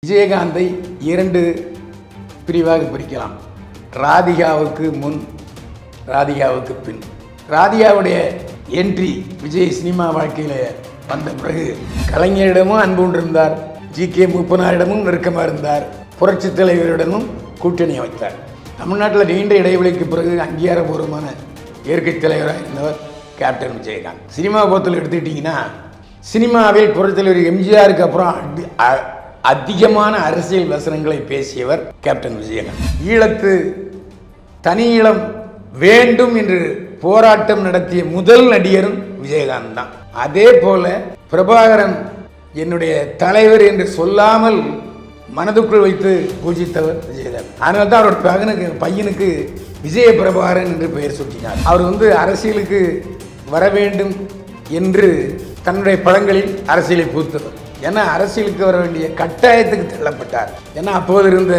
விஜயகாந்தை இரண்டு பிரிவாக பிரிக்கலாம். ராதிகாவுக்கு முன், ராதிகாவுக்கு பின். ராதிகாவுடைய என்ட்ரி விஜய் சினிமா வாழ்க்கையில் வந்த பிறகு கலைஞரிடமும் அன்பு கொண்டிருந்தார், ஜி.கே. மூப்பனாரிடமும் நெருக்கமாக இருந்தார், புரட்சி தலைவரிடமும் கூட்டணி அமைத்தார். தமிழ்நாட்டில் நீண்ட இடைவெளிக்கு பிறகு அங்கீகாரபூர்வமான இயற்கை தலைவராக இருந்தவர் கேப்டன் விஜயகாந்த். சினிமா போத்தில் எடுத்துக்கிட்டிங்கன்னா, சினிமாவில் புரட்சி தலைவர் எம்ஜிஆருக்கு அப்புறம் அதிகமான அரசியல் வசனங்களை பேசியவர் கேப்டன் விஜயகாந்த். ஈழத்து தனி ஈழம் வேண்டும் என்று போராட்டம் நடத்திய முதல் நடிகரும் விஜயகாந்த் தான். அதே போல பிரபாகரன் என்னுடைய தலைவர் என்று சொல்லாமல் மனதுக்குள் வைத்து பூஜித்தவர் விஜயகாந்த். அதனால தான் அவரோட பையனுக்கு விஜய பிரபாகரன் என்று பெயர் சூட்டினார். அவர் அரசியலுக்கு வர வேண்டும் என்று தன்னுடைய படங்களில் அரசியலை பூத்தவர். ஏன்னா அரசியலுக்கு வர வேண்டிய கட்டாயத்துக்கு தள்ளப்பட்டார். ஏன்னா அப்போது இருந்த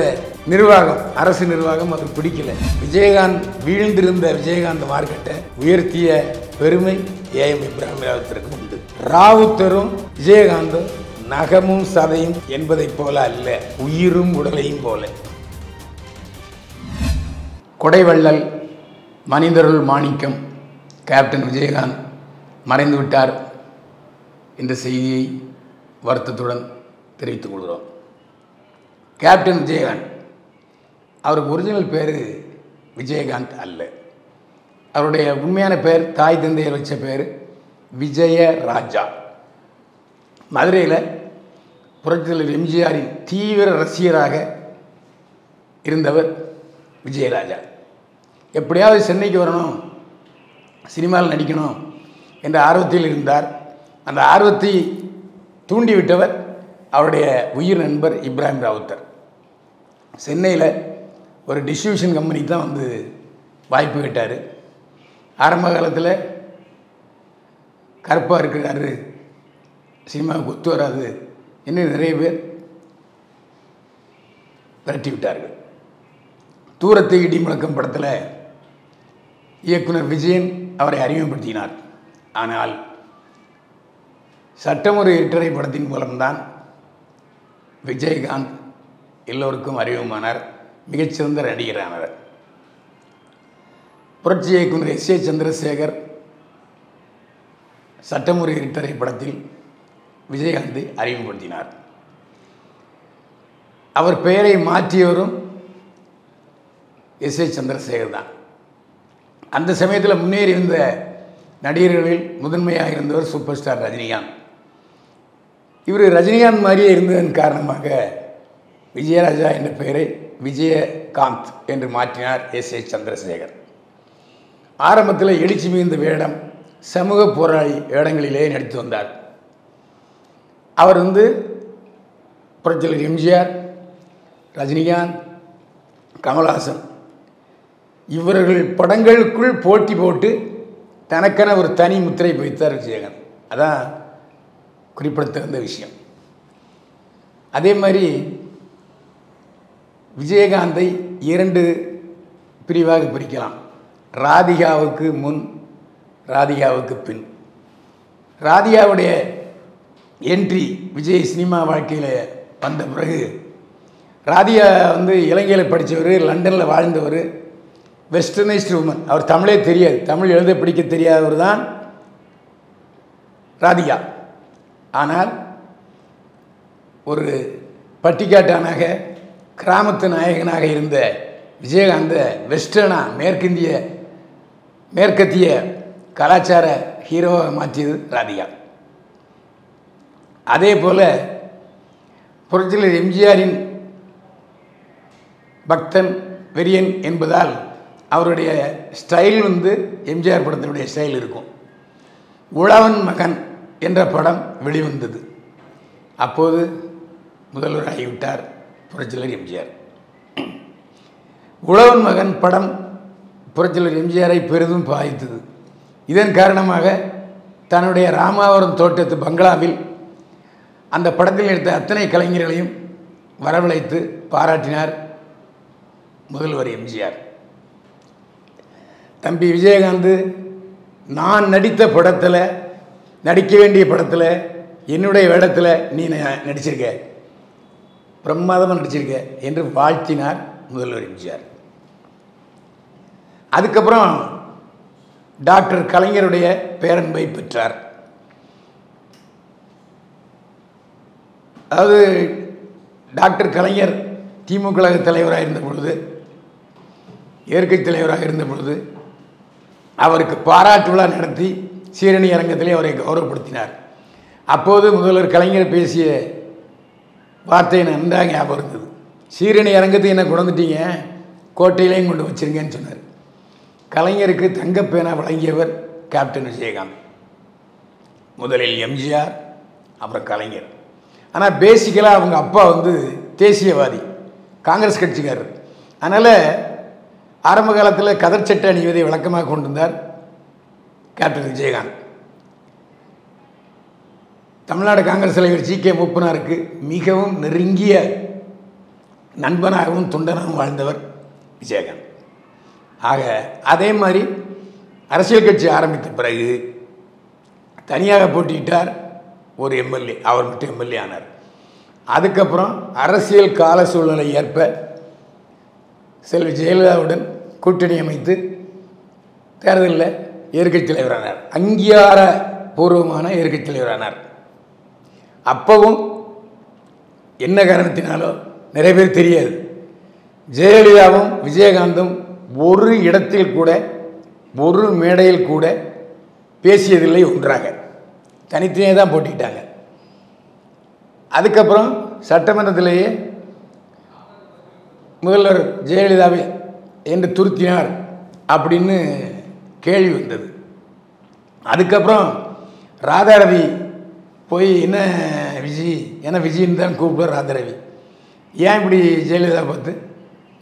நிர்வாகம், அரசு நிர்வாகம் அது பிடிக்கல. விஜயகாந்த் வீழ்ந்திருந்த விஜயகாந்த் மார்க்கெட்டை உயர்த்திய பெருமை ஏஎம் இப்ராஹிம் ராவுத்தருக்கு உண்டு. ராவுத்தரும் விஜயகாந்தும் நகமும் சதையும் என்பதை போல அல்ல, உயிரும் உடலையும் போல. கொடைவள்ளல் மனிதருள் மாணிக்கம் கேப்டன் விஜயகாந்த் மறைந்து விட்டார் என்ற செய்தியை வருத்தத்துடன் தெரிவித்துக் கொள்கிறோம். கேப்டன் விஜயகாந்த் அவருக்கு ஒரிஜினல் பேர் விஜயகாந்த் அல்ல. அவருடைய உண்மையான பெயர், தாய் தந்தையர் வச்ச பேர் விஜயராஜா. மதுரையில் புரட்சியாளர் எம்ஜிஆரின் தீவிர ரசிகராக இருந்தவர் விஜயராஜா. எப்படியாவது சென்னைக்கு வரணும், சினிமாவில் நடிக்கணும் என்ற ஆர்வத்தில் இருந்தார். அந்த ஆர்வத்தை தூண்டிவிட்டவர் அவருடைய உயிர் நண்பர் இப்ராஹிம் ராவுத்தர். சென்னையில் ஒரு டிஸ்ட்ரிபியூஷன் கம்பெனிக்கு தான் வாய்ப்பு கேட்டார். ஆரம்ப காலத்தில் கருப்பாக இருக்கிறாரு, சினிமாவுக்கு ஒத்து வராது என்று நிறைய பேர் விரட்டி விட்டார்கள். தூரத்தை இடி முழக்கம் படத்தில் இயக்குனர் விஜயன் அவரை அறிமுகப்படுத்தினார். ஆனால் சட்டமுறை இரட்டரை படத்தின் மூலம்தான் விஜயகாந்த் எல்லோருக்கும் அறிமுகமானார், மிகச்சிறந்த நடிகரானவர். புரட்சி இயக்குனர் எஸ்.ஏ. சந்திரசேகர் சட்டமுறை இரட்டரை படத்தில் விஜயகாந்தை அறிமுகப்படுத்தினார். அவர் பெயரை மாற்றியவரும் எஸ்.ஏ. சந்திரசேகர் தான். அந்த சமயத்தில் முன்னேறி இருந்த நடிகர்களில் முதன்மையாக இருந்தவர் சூப்பர் ஸ்டார் ரஜினிகாந்த். இவர் ரஜினிகாந்த் மாதிரியே இருந்ததன் காரணமாக விஜயராஜா என்ற பெயரை விஜயகாந்த் என்று மாற்றினார் எஸ்.ஏ. சந்திரசேகர். ஆரம்பத்தில் எழுச்சி மிகுந்த வேடம், சமூக போராளி வேடங்களிலே நடித்து வந்தார். அவர் புரட்சியாளர் எம்ஜிஆர், ரஜினிகாந்த், கமல்ஹாசன் இவர்கள் படங்களுக்குள் போட்டி போட்டு தனக்கென ஒரு தனி முத்திரை வைத்தார் விஜயகாந்த். அதான் குறிப்பிடத்தகுந்த விஷயம். அதே மாதிரி விஜயகாந்தை இரண்டு பிரிவாக பிரிக்கலாம். ராதிகாவுக்கு முன், ராதிகாவுக்கு பின். ராதிகாவுடைய என்ட்ரி விஜய் சினிமா வாழ்க்கையில் வந்த பிறகு, ராதிகா இலங்கையில் படித்தவர், லண்டனில் வாழ்ந்தவர், வெஸ்டர்னைஸ்டு உமன். அவர் தமிழே தெரியாது, தமிழ் எழுத பிடிக்க தெரியாதவர் தான் ராதிகா. ஆனால் ஒரு பட்டிக்காட்டானாக, கிராமத்து நாயகனாக இருந்த விஜயகாந்த வெஸ்டர்னாக, மேற்கத்திய கலாச்சார ஹீரோவாக மாற்றியது ராதிகா. அதே போல் புரட்சியாளர் எம்ஜிஆரின் பக்தன், வெறியன் என்பதால் அவருடைய ஸ்டைல் எம்ஜிஆர் படத்தினுடைய ஸ்டைல் இருக்கும். உழவன் மகன் என்ற படம் வெளிவந்தது. அப்போது முதல்வராகிவிட்டார் புரட்சியாளர் எம்ஜிஆர். உழவன் மகன் படம் புரட்சியாளர் எம்ஜிஆரை பெரிதும் பாதித்தது. இதன் காரணமாக தன்னுடைய ராமாவரம் தோட்டத்து பங்களாவில் அந்த படத்தில் எடுத்த அத்தனை கலைஞர்களையும் வரவழைத்து பாராட்டினார் முதல்வர் எம்ஜிஆர். தம்பி விஜயகாந்த், நான் நடித்த படத்தில், நடிக்க வேண்டிய படத்தில் என்னுடைய வேடத்தில் நீ நடிச்சிருக்க, பிரமாதமாக நடிச்சிருக்க என்று வாழ்த்தினார் முதல்வர் எம்ஜிஆர். அதுக்கப்புறம் டாக்டர் கலைஞருடைய பேரன்பை பெற்றார். அதாவது டாக்டர் கலைஞர் திமுக கழக தலைவராக இருந்த பொழுது, இயற்கை தலைவராக இருந்த பொழுது அவருக்கு பாராட்டு விழா நடத்தி சீரணி அரங்கத்திலே அவரை கௌரவப்படுத்தினார். அப்போது முதல்வர் கலைஞர் பேசிய வார்த்தை நன்றாக ஞாபகம் இருந்தது. சீரணி அரங்கத்தை என்ன கொண்டுட்டீங்க, கோட்டையிலையும் கொண்டு வச்சிருங்கன்னு சொன்னார். கலைஞருக்கு தங்கப்பேனா வழங்கியவர் கேப்டன் விஜயகாந்த். முதலில் எம்ஜிஆர், அப்புறம் கலைஞர். ஆனால் பேசிக்கலாக அவங்க அப்பா தேசியவாதி, காங்கிரஸ் கட்சிக்காரர். அதனால் ஆரம்ப காலத்தில் கதர் சட்டை அணிவதை வழக்கமாக கொண்டிருந்தார் கேப்டன் விஜயகாந்த். தமிழ்நாடு காங்கிரஸ் தலைவர் ஜி.கே. மூப்பனாருக்கு மிகவும் நெருங்கிய நண்பனாகவும் தொண்டனாகவும் வாழ்ந்தவர் விஜயகாந்த். ஆக அதே மாதிரி அரசியல் கட்சி ஆரம்பித்த பிறகு தனியாக போட்டியிட்டார் ஒரு எம்எல்ஏ, அவர் மட்டும் எம்எல்ஏ ஆனார். அதுக்கப்புறம் அரசியல் கால சூழ்நிலை ஏற்ப செல்வி ஜெயலலிதாவுடன் கூட்டணி அமைத்து தேர்தலில் எதிர்க்கட்சி தலைவரானார். அங்கீகாரபூர்வமான எதிர்க்கட்சி தலைவரானார். அப்பவும் என்ன காரணத்தினாலோ நிறைய பேர் தெரியாது, ஜெயலலிதாவும் விஜயகாந்தும் ஒரு இடத்தில் கூட, ஒரு மேடையில் கூட பேசியதில்லை ஒன்றாக. தனித்தனியே தான் போட்டிட்டாங்க. அதுக்கப்புறம் சட்டமன்றத்திலேயே முதல்வர் ஜெயலலிதாவை என்று துருத்தினார் அப்படின்னு கேள்வி வந்தது. அதுக்கப்புறம் ராதாரவி போய் என்ன விஜய், ஏன்னா விஜயின்னு தான் கூப்பிடுவார் ராதாரவி, ஏன் இப்படி ஜெயலலிதா பார்த்து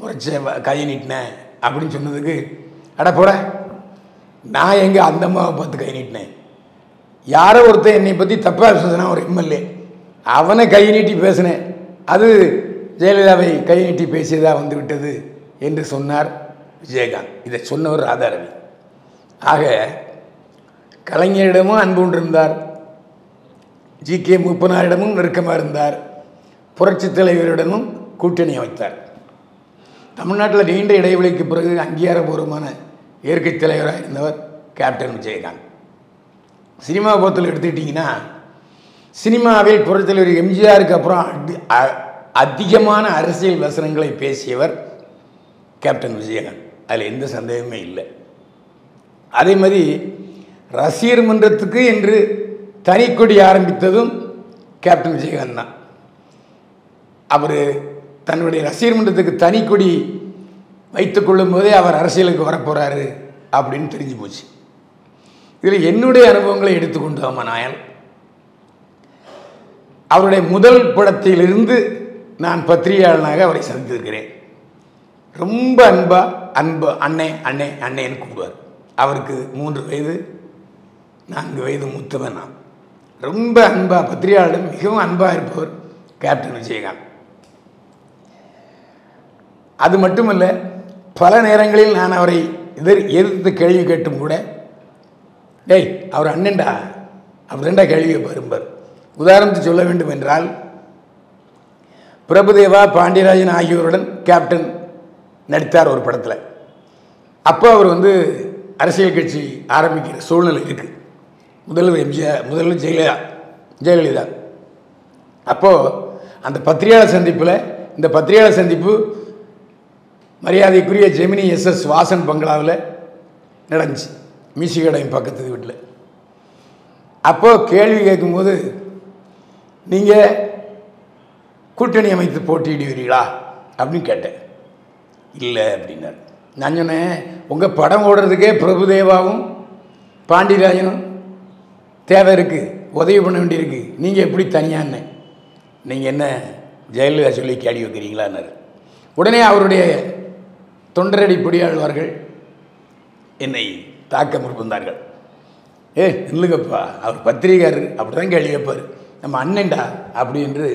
முறைச்ச கையை நீட்டினேன் அப்படின்னு சொன்னதுக்கு, அட போட, நான் எங்கே அந்த அம்மாவை பார்த்து கை நீட்டினேன், யாரோ ஒருத்தர் என்னை பற்றி தப்பாக பேசுனா ஒரு எம்எல்ஏ, அவனை கை நீட்டி பேசினேன், அது ஜெயலலிதாவை கை நீட்டி பேசியதாக வந்து விட்டது என்று சொன்னார் விஜயகாந்த். இதை சொன்னவர் ராதாரவி. ஆக கலைஞரிடமும் அன்பு கொண்டிருந்தார், ஜி.கே. மூப்பனாரிடமும் நெருக்கமாக இருந்தார், புரட்சித் தலைவரிடமும் கூட்டணி அமைத்தார். தமிழ்நாட்டில் நீண்ட இடைவெளிக்கு பிறகு அங்கீகாரபூர்வமான இயற்கை தலைவராக இருந்தவர் கேப்டன் விஜயகாந்த். சினிமா பொறுத்தல் எடுத்துக்கிட்டிங்கன்னா, சினிமாவில் புரட்சித் தலைவர் எம்ஜிஆருக்கு அப்புறம் அதிகமான அரசியல் வசனங்களை பேசியவர் கேப்டன் விஜயகாந்த். அதில் எந்த சந்தேகமே இல்லை. அதே மாதிரி ரசிகர் மன்றத்துக்கு என்று தனிக்கொடி ஆரம்பித்ததும் கேப்டன் விஜயகாந்த் தான். அவர் தன்னுடைய ரசிகர் மன்றத்துக்கு தனிக்கொடி வைத்துக் கொள்ளும் போதே அவர் அரசியலுக்கு வரப்போகிறாரு அப்படின்னு தெரிஞ்சு போச்சு. இதில் என்னுடைய அனுபவங்களை எடுத்துக்கொண்டோம் நாயல், அவருடைய முதல் படத்திலிருந்து நான் பத்திரிகையாளனாக அவரை சந்தித்திருக்கிறேன். ரொம்ப அன்பு அண்ணே அண்ணே அண்ணேன்னு கூப்பிடுவார். அவருக்கு 3 வயது 4 வயது மூத்தவன் நான். ரொம்ப பத்திரிகையாளரிடம் மிகவும் அன்பாக இருப்பவர் கேப்டன் விஜயகாந்த். அது மட்டுமல்ல, பல நேரங்களில் நான் அவரை எதிர்த்து கேள்வி கேட்டும் கூட, டேய் அவர் அண்ணன்டா, அவர் ரெண்டா கேள்வியை பாரும்பார். உதாரணத்துக்கு சொல்ல வேண்டும் என்றால், பிரபுதேவா, பாண்டியராஜன் ஆகியோருடன் கேப்டன் நடித்தார் ஒரு படத்தில். அப்போ அவர் அரசியல் கட்சி ஆரம்பிக்கிற சூழ்நிலை இருக்குது. முதல்வர் எம்ஜிஆர், முதல்வர் ஜெயலலிதா. அப்போது அந்த பத்திரிகையாளர் சந்திப்பில், இந்த பத்திரிகையாளர் சந்திப்பு மரியாதைக்குரிய ஜெமினி எஸ்.எஸ். வாசன் பங்களாவில் நடந்துச்சு, மியூசிக் பக்கத்து வீட்டில். அப்போது கேள்வி கேட்கும்போது, நீங்கள் கூட்டணி அமைத்து போட்டியிடுவீர்களா அப்படின்னு கேட்டேன். இல்லை அப்படின்னார். நான் சொன்னேன், உங்கள் படம் ஓடுறதுக்கே பிரபுதேவாவும் பாண்டியராஜனும் தேவை இருக்குது, உதவி பண்ண வேண்டியிருக்கு, நீங்கள் எப்படி தனியான்னு, நீங்கள் என்ன ஜெயலலிதா சொல்லி கேள்வி வைக்கிறீங்களான்னாரு. உடனே அவருடைய தொண்டரடி பொடியாழ்வார்கள் என்னை தாக்க முற்பந்தார்கள். இல்லைங்கப்பா, அவர் பத்திரிகையாளர், அப்படி தான் கேள்வி வைப்பார், நம்ம அண்ணன்டா அப்படி என்று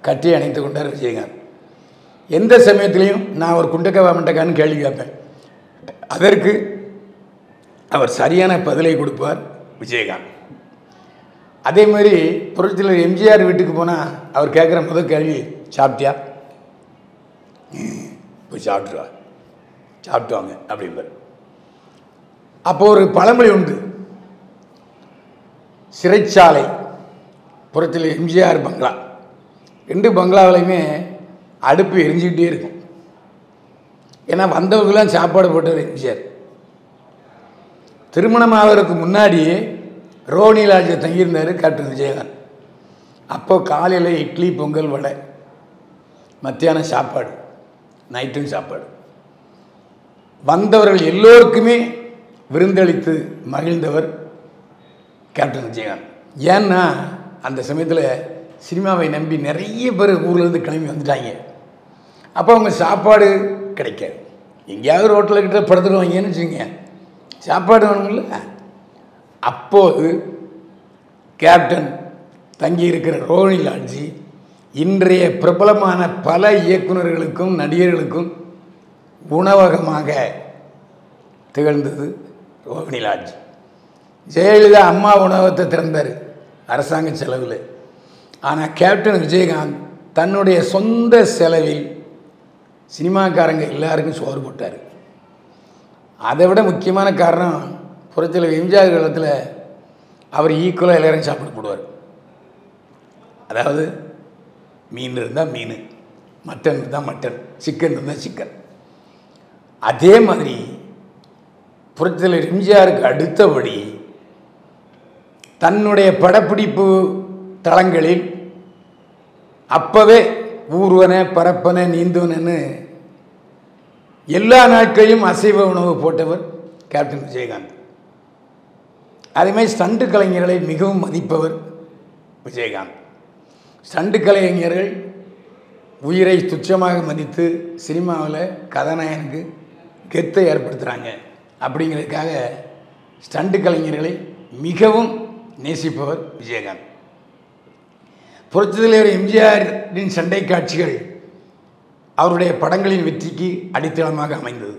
கட்டி அணைத்து கொண்டார் விஜயகாந்த். எந்த சமயத்திலையும் நான் ஒரு குண்டக்கவா மண்டக்கான்னு கேள்வி கேட்பேன், அதற்கு அவர் சரியான பதிலை கொடுப்பார் விஜயகாந்த். அதே மாதிரி புரட்சித் தலைவர் எம்ஜிஆர் வீட்டுக்கு போனால் அவர் கேட்குற முதல் கேள்வி, சாப்பிட்டியா? போய் சாப்பிட்ருவா, சாப்பிட்டு வாங்க அப்படிம்பார். அப்போ ஒரு பழமொழி உண்டு, சிறைச்சாலை புறத்தில் எம்ஜிஆர் பங்களா, 2 பங்களாவிலையுமே அடுப்பு எரிஞ்சிக்கிட்டே இருக்கும். ஏன்னா வந்தவங்களாம் சாப்பாடு போட்டவர் எம்ஜிஆர். திருமணம் ஆகிறதுக்கு முன்னாடியே ரோஹிணி லாட்ஜில் தங்கியிருந்தார் கேப்டன் விஜயகாந்த். அப்போ காலையில் இட்லி பொங்கல் வடை, மத்தியானம் சாப்பாடு, நைட்டும் சாப்பாடு. வந்தவர்கள் எல்லோருக்குமே விருந்தளித்து மகிழ்ந்தவர் கேப்டன் விஜயகாந்த். ஏன்னா அந்த சமயத்தில் சினிமாவை நம்பி நிறைய பேர் ஊர்லேருந்து கிளம்பி வந்துட்டாங்க. அப்போ அவங்க சாப்பாடு கிடைக்காது, எங்கேயாவது ரோட்டில் கிட்ட படுத்துடுவாங்கன்னு வச்சுங்க, சாப்பாடு வேணும்ல. அப்போது கேப்டன் தங்கியிருக்கிற ரோஹிணி லாட்ஜி இன்றைய பிரபலமான பல இயக்குநர்களுக்கும் நடிகர்களுக்கும் உணவகமாக திகழ்ந்தது ரோஹிணி லாட்ஜி. ஜெயலலிதா அம்மா உணவகத்தை திறந்தார் அரசாங்க செலவில். ஆனால் கேப்டன் விஜயகாந்த் தன்னுடைய சொந்த செலவில் சினிமாக்காரங்க எல்லாருக்கும் சோறு போட்டார். அதை விட முக்கியமான காரணம், புறத்தில் எம்ஜிஆர் காலத்தில் அவர் ஈக்குவலாக எல்லாரும் சாப்பிட்டு போடுவார். அதாவது மீன் இருந்தால் மீன், மட்டன் இருந்தால் மட்டன், சிக்கன் இருந்தால் சிக்கன். அதே மாதிரி புறத்தில் எம்ஜிஆருக்கு அடுத்தபடி தன்னுடைய படப்பிடிப்பு தளங்களில் அப்போவே ஊர்வன பரப்பன நீந்துவனன்னு எல்லா நாட்களையும் அசைவ உணவு போட்டவர் கேப்டன் விஜயகாந்த். அதேமாதிரி ஸ்டண்டு கலைஞர்களை மிகவும் மதிப்பவர் விஜயகாந்த். ஸ்டண்டு கலைஞர்கள் உயிரை துச்சமாக மதித்து சினிமாவில் கதாநாயகனுக்கு கெத்தை ஏற்படுத்துகிறாங்க அப்படிங்கிறதுக்காக ஸ்டண்டு கலைஞர்களை மிகவும் நேசிப்பவர் விஜயகாந்த். புரட்சித் தலைவர் எம்ஜிஆரின் சண்டை காட்சிகள் அவருடைய படங்களின் வெற்றிக்கு அடித்தளமாக அமைந்தது.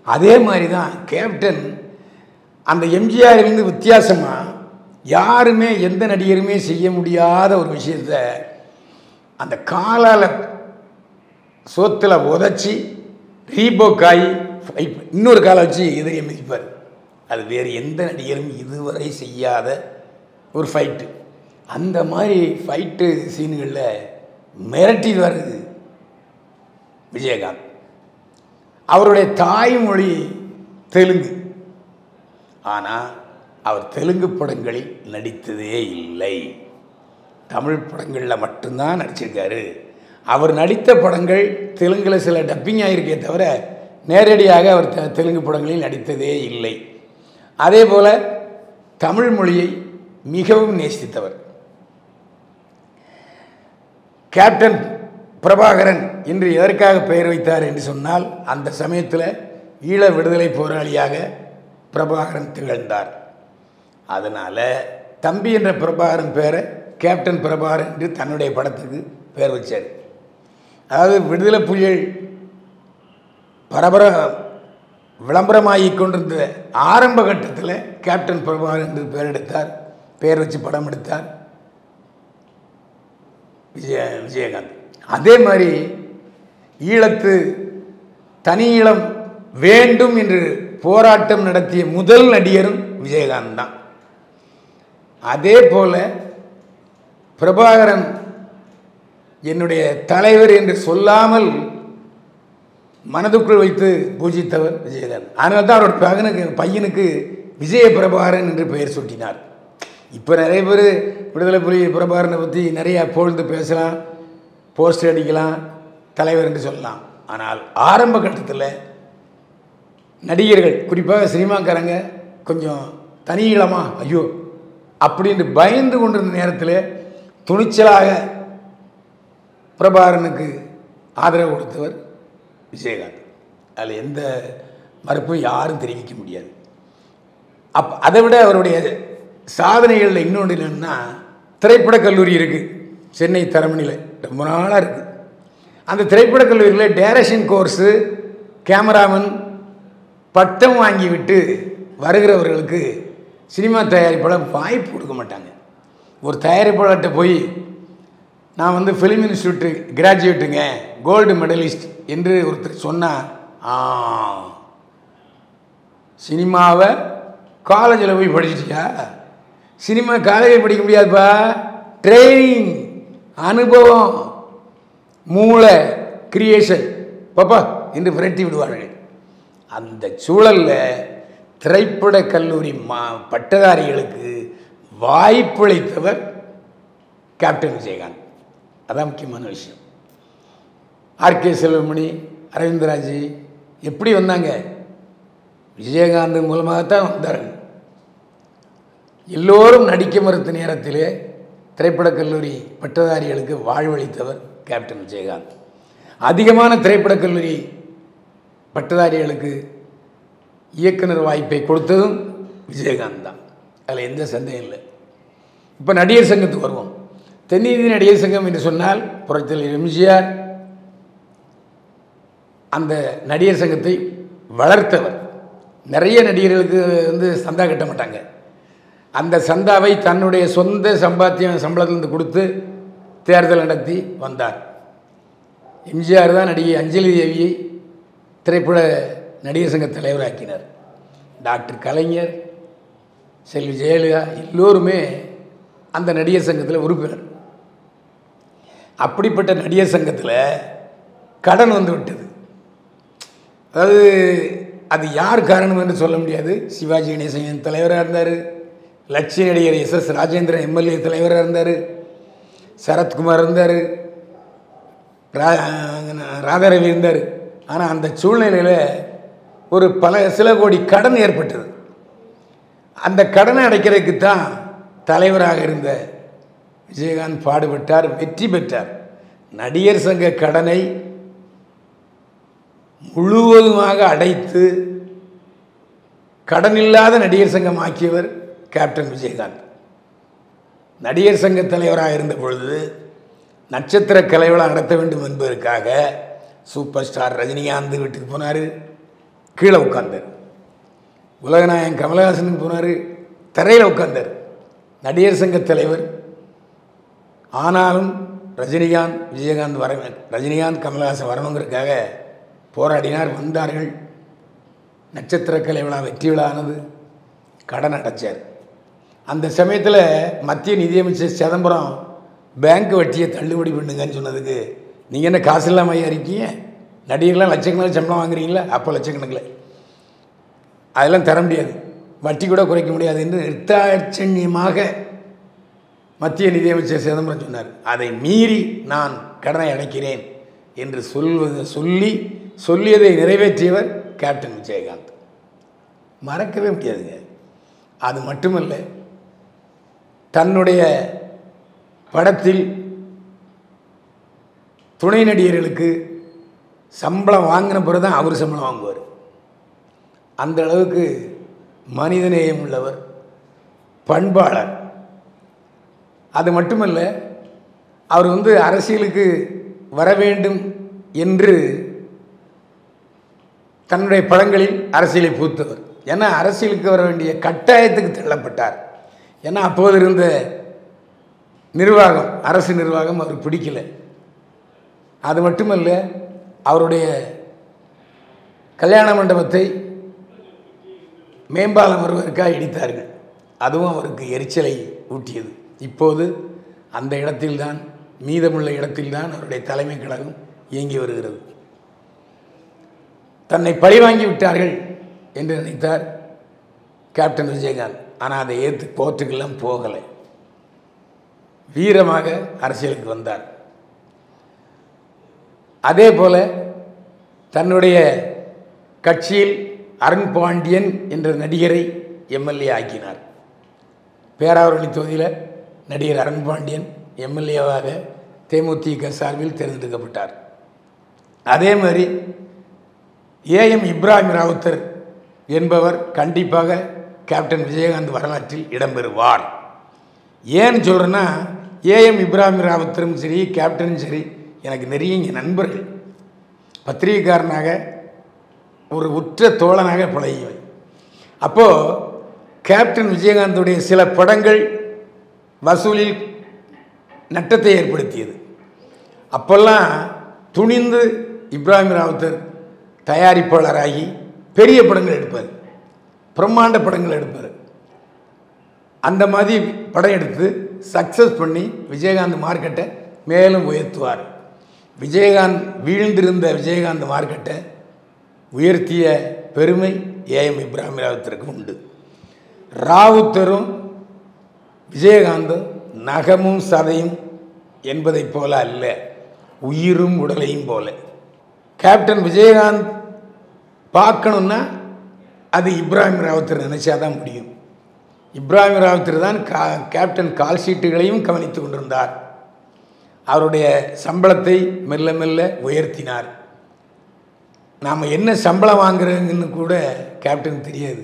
அதே மாதிரி தான் கேப்டன் அந்த எம்ஜிஆரிலிருந்து வித்தியாசமாக யாருமே எந்த நடிகருமே செய்ய முடியாத ஒரு விஷயத்தை அந்த காலால் சோத்தில் உதச்சி ரீபோக்காய் இன்னொரு காலை வச்சு எதிரியை மிதிப்பார். அது வேறு எந்த நடிகரும் இதுவரை செய்யாத ஒரு ஃபைட்டு. அந்த மாதிரி ஃபைட்டு சீன்களில் மிரட்டி வருது விஜயகாந்த். அவருடைய தாய்மொழி தெலுங்கு, ஆனால் அவர் தெலுங்கு படங்களில் நடித்ததே இல்லை, தமிழ் படங்களில் மட்டும்தான் நடிச்சிருக்காரு. அவர் நடித்த படங்கள் தெலுங்கில் சில டப்பிங் ஆகிருக்கே தவிர நேரடியாக அவர் தெலுங்கு படங்களில் நடித்ததே இல்லை. அதே போல் தமிழ் மொழியை மிகவும் நேசித்தவர். கேப்டன் பிரபாகரன் என்று எதற்காக பெயர் வைத்தார் என்று சொன்னால், அந்த சமயத்தில் ஈழ விடுதலை போராளியாக பிரபாகரன் திகழ்ந்தார். அதனால் தம்பி என்ற பிரபாகரன் பேரை கேப்டன் பிரபாகரன் என்று தன்னுடைய படத்துக்கு பெயர் வச்சார். அதாவது விடுதலை புலிகள் விளம்பரமாகி கொண்டிருந்த ஆரம்ப கட்டத்தில் கேப்டன் பிரபாகரன் என்று பெயர் எடுத்தார், பெயர் வச்சு படம் எடுத்தார் விஜயகாந்த். அதே மாதிரி ஈழத்து தனி ஈழம் வேண்டும் என்று போராட்டம் நடத்திய முதல் நடிகரும் விஜயகாந்த் தான். அதே போல பிரபாகரன் என்னுடைய தலைவர் என்று சொல்லாமல் மனதுக்குள் வைத்து பூஜித்தவர் விஜயகாந்த். அதனால தான் அவரோட பையனுக்கு விஜய பிரபாகரன் என்று பெயர் சூட்டினார். இப்போ நிறைய பேர் விடுதலை புலி பிரபாகரனை பற்றி நிறைய பொழுது பேசலாம், போஸ்டர் அடிக்கலாம், தலைவர் என்று சொல்லலாம். ஆனால் ஆரம்ப கட்டத்தில் நடிகர்கள் குறிப்பாக சினிமாக்காரங்க கொஞ்சம் தனி ஈழமா ஐயோ அப்படின்னு பயந்து கொண்டிருந்த நேரத்தில் துணிச்சலாக பிரபாகரனுக்கு ஆதரவு கொடுத்தவர் விஜயகாந்த். அதில் எந்த மறுப்பும் யாரும் தெரிவிக்க முடியாது. அதை விட அவருடைய சாதனைகளில் இன்னொன்று என்னென்னா, திரைப்படக் கல்லூரி இருக்குது சென்னை தரமணியில், ரொம்ப நாளாக இருக்குது. அந்த திரைப்படக் கல்லூரியில் டைரக்ஷன் கோர்ஸு கேமராமேன் பட்டம் வாங்கிவிட்டு வருகிறவர்களுக்கு சினிமா தயாரிப்பாளர் வாய்ப்பு கொடுக்க மாட்டாங்க. ஒரு தயாரிப்பாளர்கிட்ட போய் நான் வந்து ஃபிலிம் இன்ஸ்டியூட்டு கிராஜுவேட்டுங்க, கோல்டு மெடலிஸ்ட் என்று ஒருத்தர் சொன்னால், சினிமாவை காலேஜில் போய் படிச்சிட்டியா? சினிமா காலேஜில் படிக்க முடியாதுப்பா, ட்ரைனிங், அனுபவம், மூளை, கிரியேஷன் பாப்பா என்று விரட்டி விடுவார்கள். அந்த சூழலில் திரைப்பட கல்லூரி பட்டதாரிகளுக்கு வாய்ப்பளித்தவர் கேப்டன் விஜயகாந்த். அதான் முக்கியமான விஷயம். ஆர்கே செல்வமணி, அரவிந்தராஜ் எப்படி வந்தாங்க? விஜயகாந்த் மூலமாகத்தான் வந்தார்கள். எல்லோரும் நடிக்க மறுத்த நேரத்திலே திரைப்படக் கல்லூரி பட்டதாரிகளுக்கு வாழ்வளித்தவர் கேப்டன் விஜயகாந்த். அதிகமான திரைப்படக் கல்லூரி பட்டதாரிகளுக்கு இயக்குனர் வாய்ப்பை கொடுத்ததும் விஜயகாந்த் தான். அதில் எந்த சந்தேகம் இல்லை. இப்போ நடிகர் சங்கத்துக்கு வருவோம். தென்னிந்திய நடிகர் சங்கம் என்று சொன்னால் புரட்சியாளர் எம்ஜிஆர் அந்த நடிகர் சங்கத்தை வளர்த்தவர். நிறைய நடிகர்களுக்கு வந்து சந்தா கட்ட மாட்டாங்க. அந்த சந்தாவை தன்னுடைய சொந்த சம்பளத்திலிருந்து கொடுத்து தேர்தல் நடத்தி வந்தார். எம்ஜிஆர் தான் நடிகை அஞ்சலி தேவியை திரைப்பட நடிகர் சங்க தலைவராக்கினார். டாக்டர் கலைஞர், செல்வி ஜெயலலிதா எல்லோருமே அந்த நடிகர் சங்கத்தில் உறுப்பினர். அப்படிப்பட்ட நடிகர் சங்கத்தில் கடன் வந்து விட்டது. அதாவது அது யார் காரணம் என்று சொல்ல முடியாது. சிவாஜி கணேசன் தலைவராக இருந்தார், லட்சிய நடிகர் SS ராஜேந்திரன் MLA தலைவராக இருந்தார், சரத்குமார் இருந்தார், ராதாரவி இருந்தார். ஆனால் அந்த சூழ்நிலையில் ஒரு சில கோடி கடன் ஏற்பட்டது. அந்த கடனை அடைக்கிறதுக்கு தான் தலைவராக இருந்த விஜயகாந்த் பாடுபட்டார், வெற்றி பெற்றார். நடிகர் சங்க கடனை முழுவதுமாக அடைத்து கடனில்லாத நடிகர் சங்கம் ஆக்கியவர் கேப்டன் விஜயகாந்த். நடிகர் சங்க தலைவராக இருந்த பொழுது நட்சத்திர கலைவிழா நடத்த வேண்டும் என்பதற்காக சூப்பர் ஸ்டார் ரஜினிகாந்த் வீட்டுக்கு போனார், கீழே உட்கார்ந்தார். உலகநாயகன் கமலஹாசனுக்கு போனார், தரையில் உட்கார்ந்தார். நடிகர் சங்க தலைவர். ஆனாலும் ரஜினிகாந்த் கமலஹாசன் வரணுங்கிறதுக்காக போராடினார், வந்தார்கள். நட்சத்திர கலை விழா வெற்றி விழானது, கடன் அடைச்சார். அந்த சமயத்தில் மத்திய நிதியமைச்சர் சிதம்பரம் பேங்க் வட்டியை தள்ளுபடி பண்ணுங்கன்னு சொன்னதுக்கு, நீங்கள் என்ன காசு இல்லாமல் ஐயா இருக்கீங்க, நடிகர்லாம் லட்சக்கணக்கில் சம்பளம் வாங்குறீங்களா? அப்போ லட்சக்கணக்கில் அதெல்லாம் தர முடியாது, வட்டி கூட குறைக்க முடியாது என்று நிர்தாட்சண்யமாக மத்திய நிதியமைச்சர் சிதம்பரம் சொன்னார். அதை மீறி நான் கடனை அடைக்கிறேன் என்று சொல்லியதை நிறைவேற்றியவர் கேப்டன் விஜயகாந்த். மறக்கவே முடியாதுங்க. அது மட்டுமல்ல, தன்னுடைய படத்தில் துணை நடிகர்களுக்கு சம்பளம் வாங்கின பிறகு தான் அவர் சம்பளம் வாங்குவார். அந்த அளவுக்கு மனிதநேயம் உள்ளவர், பண்பாளர். அது மட்டுமல்ல, அவர் வந்து அரசியலுக்கு வர வேண்டும் என்று தன்னுடைய படங்களில் அரசியலை பூத்தவர். ஏன்னா அரசியலுக்கு வர வேண்டிய கட்டாயத்துக்கு தள்ளப்பட்டார். ஏன்னா அப்போது இருந்த நிர்வாகம், அரசு நிர்வாகம் அவர் பிடிக்கல. அது மட்டுமல்ல, அவருடைய கல்யாண மண்டபத்தை மேம்பாலம் வருவதற்காக இடித்தார்கள். அதுவும் அவருக்கு எரிச்சலை ஊட்டியது. இப்போது அந்த இடத்தில்தான், மீதமுள்ள இடத்தில்தான் அவருடைய தலைமை கழகம் இயங்கி வருகிறது. தன்னை பழிவாங்கி விட்டார்கள் என்று நினைத்தார் கேப்டன் விஜயகாந்த். ஆனால் அதை ஏற்று கோர்ட்டுக்கெல்லாம் போகலை, வீரமாக அரசியலுக்கு வந்தார். அதே போல தன்னுடைய கட்சியில் அருண் பாண்டியன் என்ற நடிகரை MLA ஆக்கினார். பேராவூரணி தொகுதியில் நடிகர் அருண் பாண்டியன் MLAவாக தேமுதிக சார்பில் தேர்ந்தெடுக்கப்பட்டார். அதே மாதிரி AM இப்ராஹிம் ராவுத்தர் என்பவர் கண்டிப்பாக கேப்டன் விஜயகாந்த் வரலாற்றில் இடம்பெறுவார். ஏன்னு சொல்கிறேன்னா, AM இப்ராஹிம் ராவுத்தரும் சரி, கேப்டனும் சரி, எனக்கு நிறைய நண்பர்கள். பத்திரிகைக்காரனாக ஒரு உற்ற தோழனாக பழகியவை. அப்போது கேப்டன் விஜயகாந்துடைய சில படங்கள் வசூலில் நட்டத்தை ஏற்படுத்தியது. அப்போல்லாம் துணிந்து இப்ராஹிம் ராவுத்தர் தயாரிப்பாளராகி பெரிய படங்கள் எடுப்பார், பிரம்மாண்ட படங்கள் எடுப்பார். அந்த மாதிரி படம் எடுத்து சக்ஸஸ் பண்ணி விஜயகாந்த் மார்க்கெட்டை மேலும் உயர்த்துவார். விஜயகாந்த் வீழ்ந்திருந்த விஜயகாந்த் மார்க்கெட்டை உயர்த்திய பெருமை ஏஎம் இப்ராஹிம் ராவுத்தருக்கு உண்டு. ராவுத்தரும் விஜயகாந்தும் நகமும் சதையும் என்பதைப் போல அல்ல, உயிரும் உடலையும் போல. கேப்டன் விஜயகாந்த் பார்க்கணுன்னா அது இப்ராஹிம் ராவுத்தர் நினைச்சாதான் முடியும். இப்ராஹிம் ராவுத்தர் தான் கேப்டன் கால் ஷீட்டுகளையும் கவனித்து கொண்டிருந்தார். அவருடைய சம்பளத்தை மெல்ல மெல்ல உயர்த்தினார். நாம் என்ன சம்பளம் வாங்குறோங்கன்னு கூட கேப்டன் தெரியாது,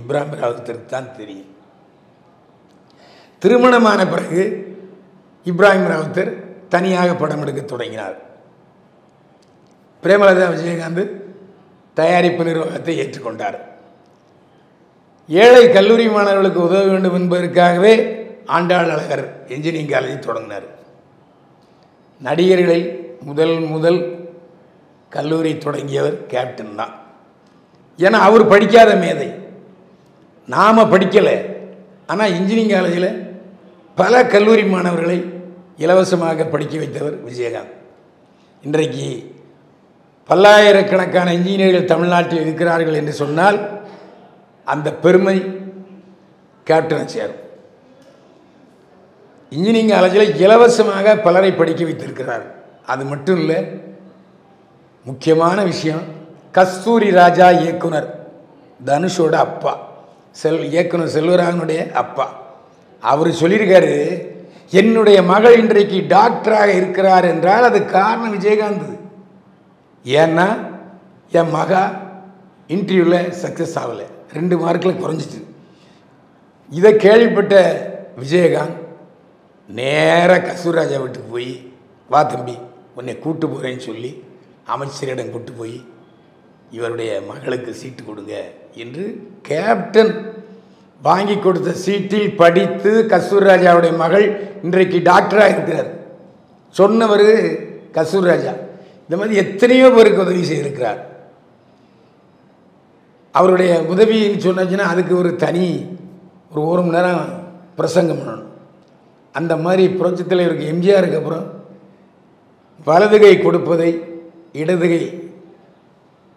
இப்ராஹிம் ராவுத்தருக்கு தான் தெரியும். திருமணமான பிறகு இப்ராஹிம் ராவுத்தர் தனியாக படம் எடுக்க தொடங்கினார். பிரேமலதா விஜயகாந்த் தயாரிப்பு நிர்வாகத்தை ஏற்றுக்கொண்டார். ஏழை கல்லூரி மாணவர்களுக்கு உதவ வேண்டும் என்பதற்காகவே ஆண்டாள் அழகர் என்ஜினியரிங் காலேஜ் தொடங்கினார். நடிகர்களில் முதல் கல்லூரி தொடங்கியவர் கேப்டன் தான். ஏன்னா அவர் படிக்காத மேதை, நாம் படிக்கலை. ஆனால் இன்ஜினியரிங் காலேஜில் பல கல்லூரி மாணவர்களை இலவசமாக படிக்க வைத்தவர் விஜயகாந்த். இன்றைக்கு பல்லாயிரக்கணக்கான இன்ஜினியர்கள் தமிழ்நாட்டில் இருக்கிறார்கள் என்று சொன்னால் அந்த பெருமை கேப்டனை சேரும். இன்ஜினியரிங் காலேஜில் இலவசமாக பலரை படிக்க வைத்திருக்கிறார். அது மட்டும் இல்லை, முக்கியமான விஷயம், கஸ்தூரி ராஜா இயக்குனர் தனுஷோட அப்பா, இயக்குனர் செல்வராகவனுடைய அப்பா, அவர் சொல்லியிருக்காரு, என்னுடைய மகள் இன்றைக்கு டாக்டராக இருக்கிறார் என்றால் அது காரணம் விஜயகாந்த். ஏன்னா என் மகா இன்டர்வியூவில் சக்ஸஸ் ஆகலை, 2 மார்க்கில் குறைஞ்சிச்சு. இதை கேள்விப்பட்ட விஜயகாந்த் நேராக கஸ்தூராஜா வீட்டுக்கு போய், வா தம்பி உன்னை கூட்டு போகிறேன்னு சொல்லி அமைச்சரிடம் கூட்டு போய் இவருடைய மகளுக்கு சீட்டு கொடுங்க என்று கேப்டன் வாங்கி கொடுத்த சீட்டில் படித்து கஸ்தூர்ராஜாவுடைய மகள் இன்றைக்கு டாக்டராக இருக்கிறார். சொன்னவர் கஸ்தூர்ராஜா. இந்த மாதிரி எத்தனையோ பேருக்கு உதவி செய்திருக்கிறார். அவருடைய உதவின்னு சொன்னாச்சுன்னா அதுக்கு ஒரு தனி ஒரு மணி நேரம் பிரசங்கம் பண்ணணும். அந்த மாதிரி புரட்சித் தலைவருக்கு எம்ஜிஆருக்கு அப்புறம் வலதுகை கொடுப்பதை இடதுகை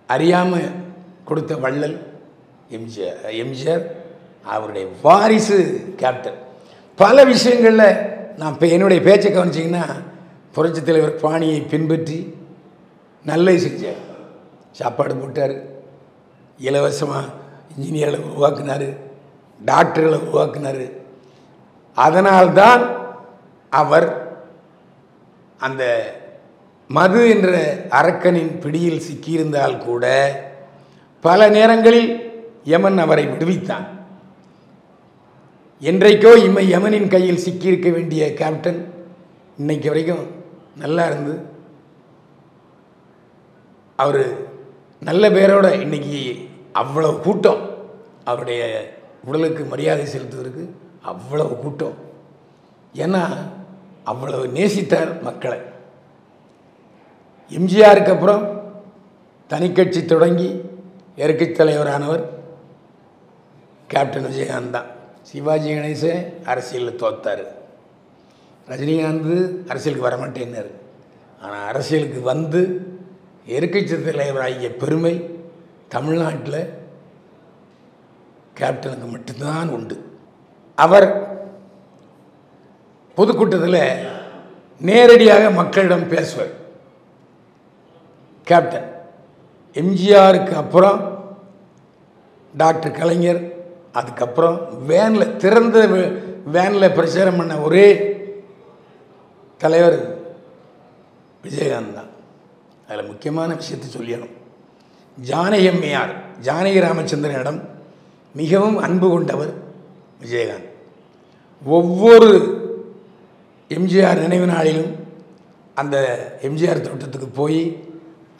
அறியாமல் கொடுத்த வள்ளல் எம்ஜிஆர். அவருடைய வாரிசு கேப்டன். பல விஷயங்களில் நான் இப்போ என்னுடைய பேச்சை கவனிச்சிங்கன்னா புரட்சித் தலைவர் பாணியை பின்பற்றி நல்லது செஞ்சார். சாப்பாடு போட்டார், இலவசமாக இன்ஜினியர்களை உருவாக்குனார், டாக்டர்களை உருவாக்குனார். அதனால்தான் அவர் அந்த மது என்ற அரக்கனின் பிடியில் சிக்கியிருந்தால் கூட பல நேரங்களில் யமன் அவரை விடுவித்தான். என்றைக்கோ யமனின் கையில் சிக்கியிருக்க வேண்டிய கேப்டன் இன்னைக்கு வரைக்கும் நல்லா இருந்து அவர் நல்ல பேரோட இன்னைக்கு அவ்வளவு கூட்டம், அவருடைய உடலுக்கு மரியாதை செலுத்துவதற்கு அவ்வளவு கூட்டம். ஏன்னா அவ்வளவு நேசித்தார் மக்களை. எம்ஜிஆருக்கு அப்புறம் தனிக்கட்சி தொடங்கி எதிர்க்கட்சி தலைவரானவர் கேப்டன் விஜயகாந்த் தான். சிவாஜி கணேசன் அரசியலில் தோத்தார், ரஜினிகாந்த் அரசியலுக்கு வரமாட்டேன்னார். ஆனால் அரசியலுக்கு வந்து எதிர்க்கட்சி தலைவராகிய பெருமை தமிழ்நாட்டில் கேப்டனுக்கு மட்டும்தான் உண்டு. அவர் பொதுக்கூட்டத்தில் நேரடியாக மக்களிடம் பேசுவார். கேப்டன் எம்ஜிஆருக்கு அப்புறம் டாக்டர் கலைஞர், அதுக்கப்புறம் வேனில் திறந்த வேனில் பிரச்சாரம் பண்ண ஒரே தலைவர் விஜயகாந்த் தான். அதில் முக்கியமான விஷயத்தை சொல்லிடணும். ஜானகி அம்மையார், ஜானகி ராமச்சந்திரனிடம் மிகவும் அன்பு கொண்டவர் விஜயகாந்த். ஒவ்வொரு எம்ஜிஆர் நினைவு நாளிலும் அந்த எம்ஜிஆர் தோட்டத்துக்கு போய்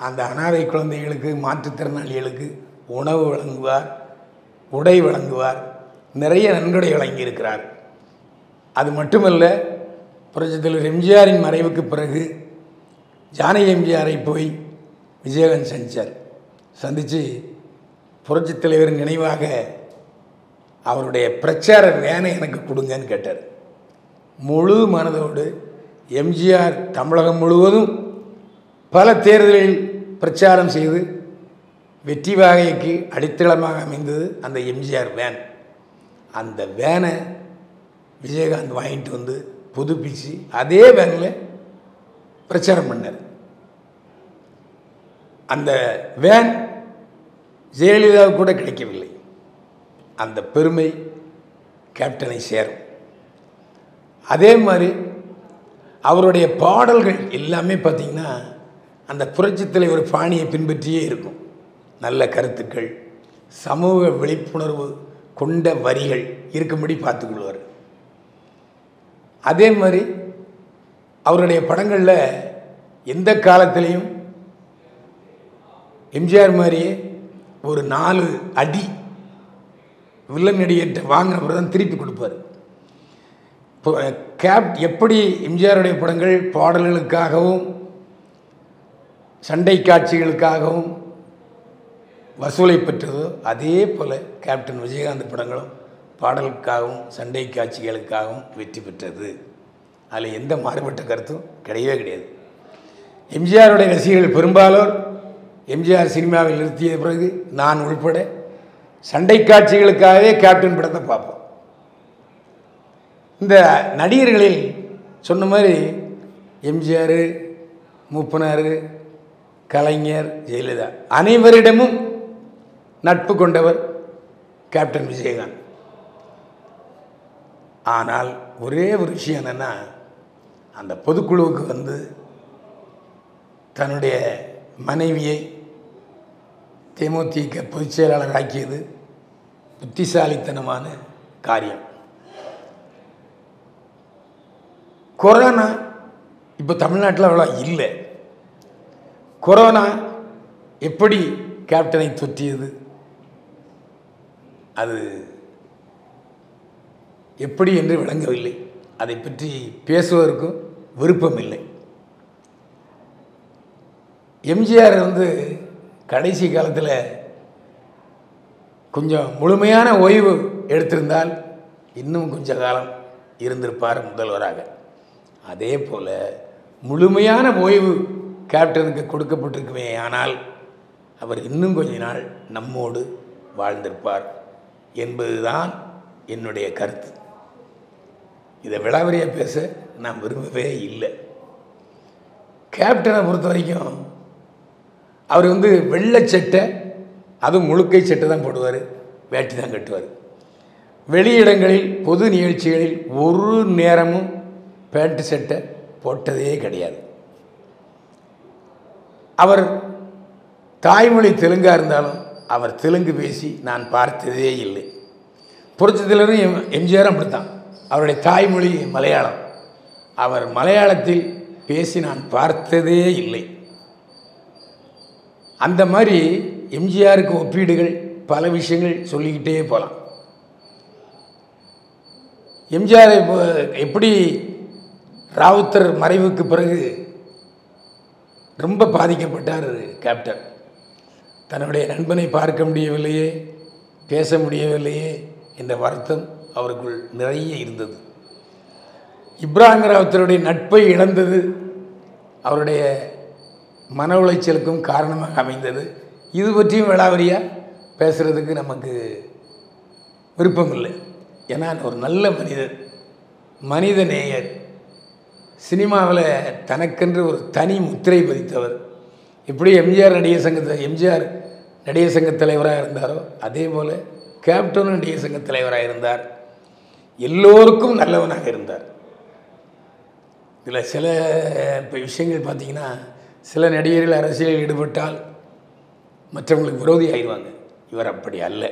அந்த அனாதை குழந்தைகளுக்கு, மாற்றுத்திறனாளிகளுக்கு உணவு வழங்குவார், உடை வழங்குவார், நிறைய நன்கொடை வழங்கியிருக்கிறார். அது மட்டுமல்ல, புரட்சித் தலைவர் எம்ஜிஆரின் மறைவுக்கு பிறகு ஜானகி எம்ஜிஆரை போய் விஜயகாந்த் சந்தித்து புரட்சித் தலைவரின் நினைவாக அவருடைய பிரச்சார வேனை எனக்கு கொடுங்கன்னு கேட்டார். முழு மனதோடு எம்ஜிஆர் தமிழகம் முழுவதும் பல தேர்தலில் பிரச்சாரம் செய்து வெற்றி வாகைக்கு அடித்தளமாக அமைந்தது அந்த எம்ஜிஆர் வேன். அந்த வேனை விஜயகாந்த் வாங்கிட்டு வந்து புதுப்பிச்சு அதே வேனில் பிரச்சாரம் பண்ணார். அந்த வேன் ஜெயலலிதாவுக்கு கூட கிடைக்கவில்லை. அந்த பெருமை கேப்டனை சேரும். அதே மாதிரி அவருடைய பாடல்கள் எல்லாமே பார்த்திங்கன்னா அந்த புரட்சித் தலைவர் பாணியை பின்பற்றியே இருக்கும். நல்ல கருத்துக்கள், சமூக விழிப்புணர்வு கொண்ட வரிகள் இருக்கும்படி பார்த்துக்கொள்வார். அதே மாதிரி அவருடைய படங்களில் எந்த காலத்திலையும் எம்ஜிஆர் மாதிரியே ஒரு 4 அடி வில்லன் நடிகர்கிட்ட வாங்கினவர் தான் திருப்பி கொடுப்பார். இப்போ எப்படி எம்ஜிஆருடைய படங்கள் பாடல்களுக்காகவும் சண்டை காட்சிகளுக்காகவும் வசூலை பெற்றதோ அதே போல் கேப்டன் விஜயகாந்த் படங்களும் பாடலுக்காகவும் சண்டை காட்சிகளுக்காகவும் வெற்றி பெற்றது. அதில் எந்த மாறுபட்ட கருத்தும் கிடையவே கிடையாது. எம்ஜிஆருடைய ரசிகர்கள் பெரும்பாலோர் எம்ஜிஆர் சினிமாவில் நிறுத்திய பிறகு நான் உள்பட சண்டை காட்சிகளுக்காகவே கேப்டன் படத்தை பார்ப்போம். இந்த நடிகர்களில் சொன்ன மாதிரி எம்ஜிஆர், மூப்பனார், கலைஞர், ஜெயலலிதா அனைவரிடமும் நட்பு கொண்டவர் கேப்டன் விஜயகாந்த். ஆனால் ஒரே ஒரு விஷயம் என்னென்னா, அந்த பொதுக்குழுவுக்கு வந்து தன்னுடைய மனைவியை தேமுதிக பொதுச் செயலாளர் ஆக்கியது புத்திசாலித்தனமான காரியம். கொரோனா இப்போ தமிழ்நாட்டில் அவ்வளோ இல்லை. கொரோனா எப்படி கேப்டனை தொற்றியது, அது எப்படி என்று விளங்கவில்லை. அதை பற்றி பேசுவதற்கும் விருப்பமில்லை. எம்ஜிஆர் வந்து கடைசி காலத்தில் கொஞ்சம் முழுமையான ஓய்வு எடுத்திருந்தால் இன்னும் கொஞ்ச காலம் இருந்திருப்பார் முதல்வராக. அதே போல் முழுமையான ஓய்வு கேப்டனுக்கு கொடுக்கப்பட்டிருக்குமே, ஆனால் அவர் இன்னும் கொஞ்ச நாள் நம்மோடு வாழ்ந்திருப்பார் என்பதுதான் என்னுடைய கருத்து. இதை விளாவரியாக பேச நான் விரும்பவே இல்லை. கேப்டனை பொறுத்த வரைக்கும் அவர் வந்து வெள்ளை சட்டை, அதுவும் முழுக்கை சட்டை தான் போடுவார், வேட்டி தான் கட்டுவார். வெளியிடங்களில் பொது நிகழ்ச்சிகளில் ஒரு நேரமும் பேண்ட்டு சட்டை போட்டதே கிடையாது. அவர் தாய்மொழி தெலுங்காக இருந்தாலும் அவர் தெலுங்கு பேசி நான் பார்த்ததே இல்லை. புரட்சித் தலைவரும் எம்ஜிஆரும் அப்படித்தான். அவருடைய தாய்மொழி மலையாளம். அவர் மலையாளத்தில் பேசி நான் பார்த்ததே இல்லை. அந்த மாதிரி எம்ஜிஆருக்கு ஒப்பீடுகள் பல விஷயங்கள் சொல்லிக்கிட்டே போகலாம். எம்ஜிஆர் எப்படி ராவுத்தர் மறைவுக்கு பிறகு ரொம்ப பாதிக்கப்பட்டார் கேப்டன். தன்னுடைய நண்பனை பார்க்க முடியவில்லையே, பேச முடியவில்லையே என்ற வருத்தம் அவருக்குள் நிறைய இருந்தது. இப்ராஹிம் ராவுத்தருடைய நட்பை இழந்தது அவருடைய மன உளைச்சலுக்கும் காரணமாக அமைந்தது. இது பற்றியும் விளாவரியாக பேசுகிறதுக்கு நமக்கு விருப்பம் இல்லை. ஏன்னா ஒரு நல்ல மனிதர், மனித நேயர், சினிமாவில் தனக்கென்று ஒரு தனி முத்திரை பதித்தவர். எப்படி எம்ஜிஆர் நடிகர் சங்க தலைவராக இருந்தாரோ அதே போல் கேப்டனும் நடிகர் சங்க தலைவராக இருந்தார். எல்லோருக்கும் நல்லவனாக இருந்தார். இதில் சில இப்போ விஷயங்கள் பார்த்திங்கன்னா, சில நடிகர்கள் அரசியலில் ஈடுபட்டால் மற்றவங்களுக்கு விரோதி ஆயிடுவாங்க. இவர் அப்படி அல்ல.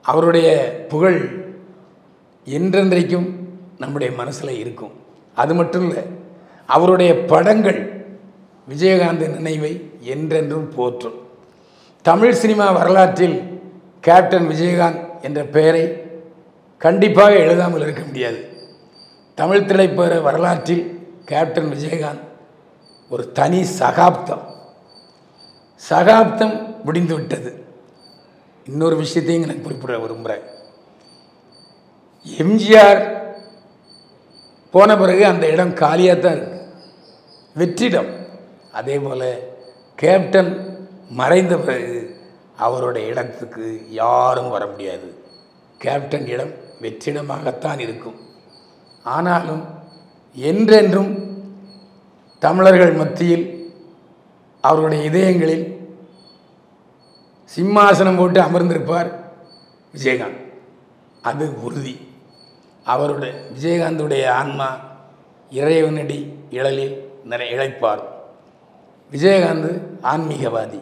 அவருடைய புகழ் என்றென்றைக்கும் நம்முடைய மனசில் இருக்கும். அது மட்டும் இல்லை, அவருடைய படங்கள் விஜயகாந்த் நினைவை என்றென்றும் போற்றும். தமிழ் சினிமா வரலாற்றில் கேப்டன் விஜயகாந்த் என்ற பெயரை கண்டிப்பாக எழுதாமல் இருக்க முடியாது. தமிழ் திரைப்பட வரலாற்றில் கேப்டன் விஜயகாந்த் ஒரு தனி சகாப்தம் முடிந்து விட்டது. இன்னொரு விஷயத்தையும் எனக்கு குறிப்பிட விரும்புகிறேன். எம்ஜிஆர் போன பிறகு அந்த இடம் காலியாக தான் இருக்கு, வெற்றிடம். அதே போல் கேப்டன் மறைந்த பிறகு அவருடைய இடத்துக்கு யாரும் வர முடியாது. கேப்டன் இடம் வெற்றிடமாகத்தான் இருக்கும். ஆனாலும் என்றென்றும் தமிழர்கள் மத்தியில் அவருடைய இதயங்களில் சிம்மாசனம் போட்டு அமர்ந்திருப்பார் விஜயகாந்த். அது உறுதி. விஜயகாந்துடைய ஆன்மா இறைவனடி இழலில் இழைப்பார். விஜயகாந்த் ஆன்மீகவாதி.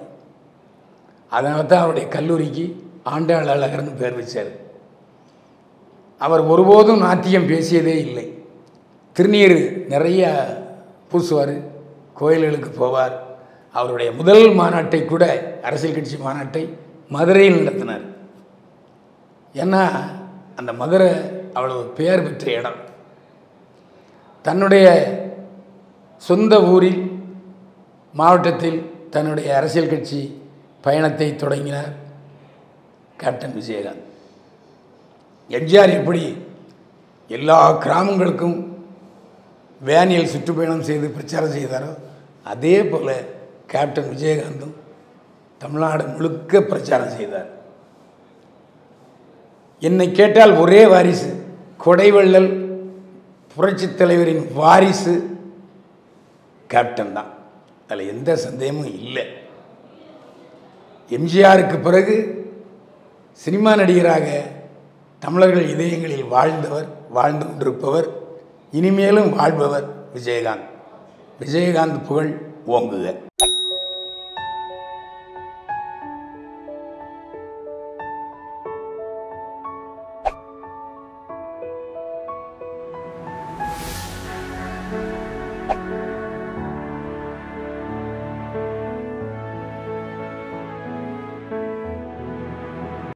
அதனால தான் அவருடைய கல்லூரிக்கு ஆண்டாள் அழகர்னு பேர் வச்சார். அவர் ஒருபோதும் நாத்தியம் பேசியதே இல்லை. திருநீர் நிறைய பூசுவார், கோயில்களுக்கு போவார். அவருடைய முதல் மாநாட்டை கூட, அரசியல் கட்சி மாநாட்டை மதுரையில் நடத்தினார். ஏன்னா அந்த மதுரை அவ்வளவு பெயர் பெற்ற இடம். தன்னுடைய சொந்த ஊரில் மாவட்டத்தில் தன்னுடைய அரசியல் கட்சி பயணத்தை தொடங்கினார் கேப்டன் விஜயகாந்த். எம்ஜிஆர் எப்படி எல்லா கிராமங்களுக்கும் வேனியல் சுற்றுப்பயணம் செய்து பிரச்சாரம் செய்தாரோ, அதே போல் கேப்டன் விஜயகாந்தும் தமிழ்நாடு முழுக்க பிரச்சாரம் செய்தார். என்னை கேட்டால் ஒரே வாரிசு, கொடைவள்ளல் புரட்சித் தலைவரின் வாரிசு கேப்டன் தான். அதில் எந்த சந்தேகமும் இல்லை. எம்ஜிஆருக்கு பிறகு சினிமா நடிகராக தமிழர்கள் இதயங்களில் வாழ்ந்து கொண்டிருப்பவர், இனிமேலும் வாழ்பவர் விஜயகாந்த். விஜயகாந்த் புகழ் ஓங்குக.